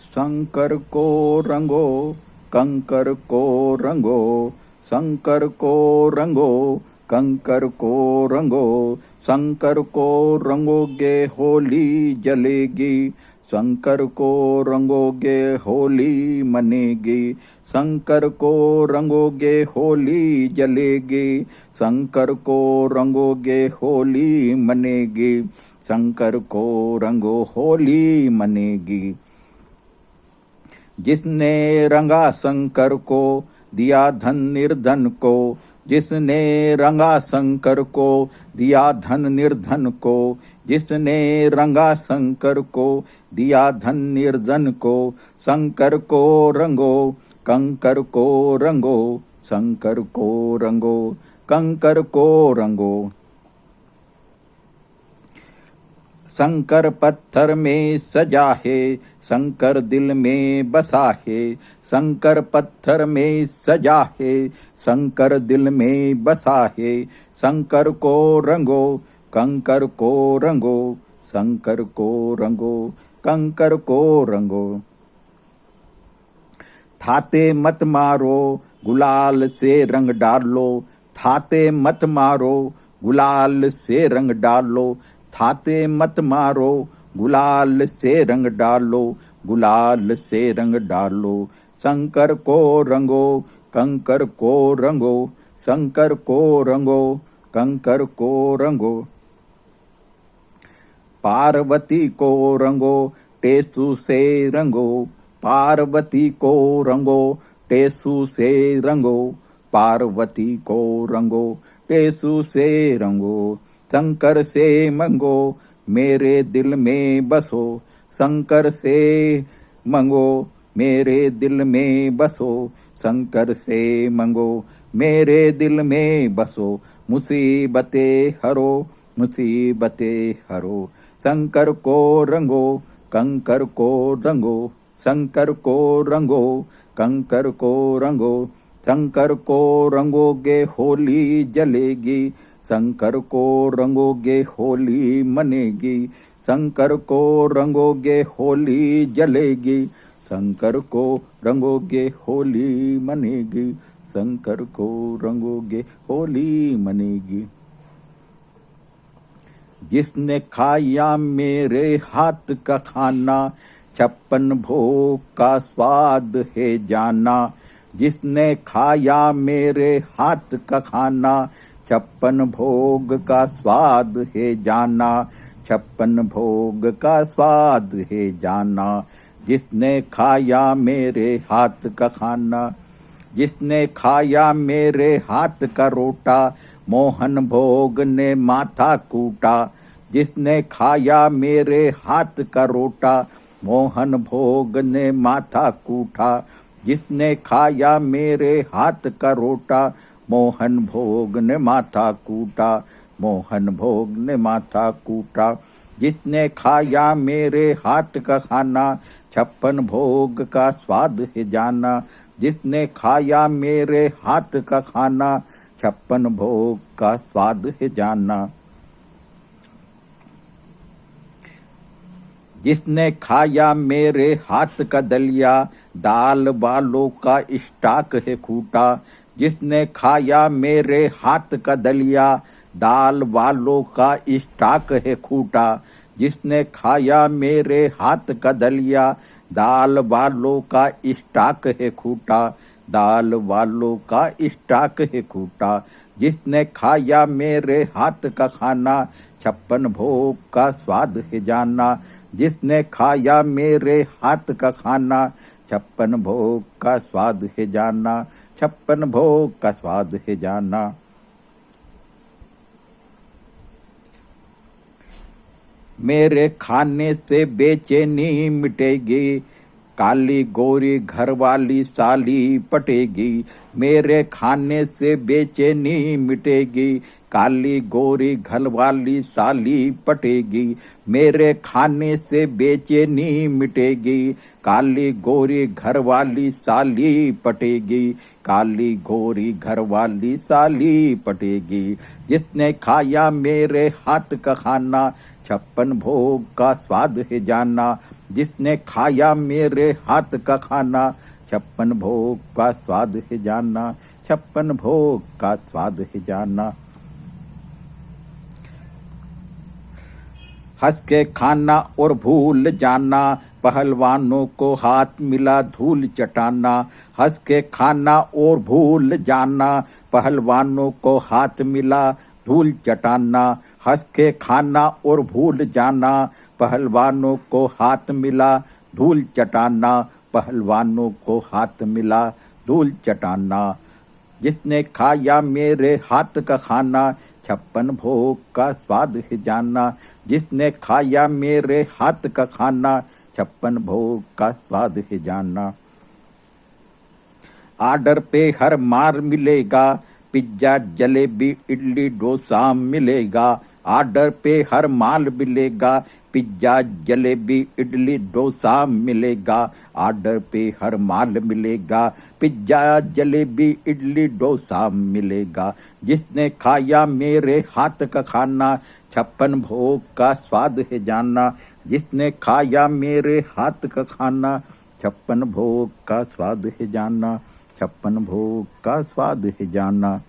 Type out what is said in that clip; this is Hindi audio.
शंकर को रंगो कंकर को रंगो, शंकर को रंगो कंकर को रंगो, शंकर को रंगोगे होली जलेगी, शंकर को रंगोगे होली मनेगी, शंकर को रंगोगे होली जलेगी, शंकर को रंगोगे होली मनेगी, शंकर को रंगो होली मनेगी। जिसने रंगा शंकर को दिया धन निर्धन को, जिसने रंगा शंकर को दिया धन निर्धन को, जिसने रंगा शंकर को दिया धन निर्धन को, शंकर को रंगो कंकर को रंगो, शंकर को रंगो कंकर को रंगो। शंकर पत्थर में सजा है, शंकर दिल में बसा है, शंकर पत्थर में सजा है, शंकर दिल में बसा है, शंकर को रंगो कंकर को रंगो, शंकर को रंगो कंकर को रंगो। थाते मत मारो गुलाल से रंग डालो, थाते मत मारो गुलाल से रंग डालो, थाते मत मारो गुलाल से रंग डालो, गुलाल से रंग डालो। शंकर को रंगो कंकर को रंगो, शंकर को रंगो कंकर को रंगो। पार्वती को रंगो टेसु से रंगो, पार्वती को रंगो टेसु से रंगो, पार्वती को रंगो टेसु से रंगो। शंकर से मंगो मेरे दिल में बसो, शंकर से मंगो मेरे दिल में बसो, शंकर से मंगो मेरे दिल में बसो। मुसीबतें हरो मुसीबतें हरो, शंकर को रंगो कंकर को रंगो, शंकर को रंगो कंकर को रंगो। शंकर को रंगोगे होली जलेगी, शंकर को रंगोगे होली मनेगी, शंकर को रंगोगे होली जलेगी, शंकर को रंगोगे होली मनेगी, शंकर को रंगोगे होली मनेगी। जिसने खाया मेरे हाथ का खाना, 56 भोग का स्वाद है जाना, जिसने खाया मेरे हाथ का खाना, 56 भोग का स्वाद है जाना, 56 भोग का स्वाद है जाना। जिसने खाया मेरे हाथ का खाना, जिसने खाया मेरे हाथ का रोटा, मोहन भोग ने माथा कूटा, जिसने खाया मेरे हाथ का रोटा, मोहन भोग ने माथा कूटा, जिसने खाया मेरे हाथ का रोटा, मोहन भोग ने माथा कूटा, मोहन भोग ने माथा कूटा। जिसने खाया मेरे हाथ का खाना, 56 भोग का स्वाद है जाना, जिसने खाया मेरे हाथ का खाना, 56 भोग का स्वाद है जाना। जिसने खाया मेरे हाथ का दलिया, दाल वालों का स्टाक है खूटा, जिसने खाया मेरे हाथ का दलिया, दाल वालों का स्टाक है खूटा, जिसने खाया मेरे हाथ का दलिया, दाल वालों का स्टाक है खूटा, दाल वालों का स्टाक है खूटा। जिसने खाया मेरे हाथ का खाना, 56 भोग का स्वाद है जाना, जिसने खाया मेरे हाथ का खाना, 56 भोग का स्वाद है जाना, 56 भोग का स्वाद है जाना। मेरे खाने से बेचैनी मिटेगी, काली गोरी घरवाली साली पटेगी, मेरे खाने से बेचैनी मिटेगी, काली गोरी घरवाली साली पटेगी, मेरे खाने से बेचैनी मिटेगी, काली गोरी घरवाली साली पटेगी, काली गोरी घरवाली साली पटेगी। जिसने खाया मेरे हाथ का खाना, 56 भोग का स्वाद है जाना, जिसने खाया मेरे हाथ का खाना, 56 भोग का स्वाद है जाना, 56 भोग का स्वाद है जाना। हंस के खाना और भूल जाना, पहलवानों को हाथ मिला धूल चटाना। हंस के खाना और भूल जाना, पहलवानों को हाथ मिला धूल चटाना। हंस के खाना और भूल जाना, पहलवानों को हाथ मिला धूल चटाना। पहलवानों को हाथ मिला धूल चटाना। जिसने खाया मेरे हाथ का खाना, 56 भोग का स्वाद है जाना। जिसने खाया मेरे हाथ का खाना, 56 भोग का स्वाद है जाना। आर्डर पे हर मार मिलेगा, पिज्जा जलेबी इडली डोसा मिलेगा। आर्डर पे हर माल मिलेगा, पिज्जा जलेबी इडली डोसा मिलेगा। आर्डर पे हर माल मिलेगा, पिज्जा जलेबी इडली डोसा मिलेगा। जिसने खाया मेरे हाथ का खाना, 56 भोग का स्वाद है जाना। जिसने खाया मेरे हाथ का खाना, 56 भोग का स्वाद है जाना, 56 भोग का स्वाद है जाना।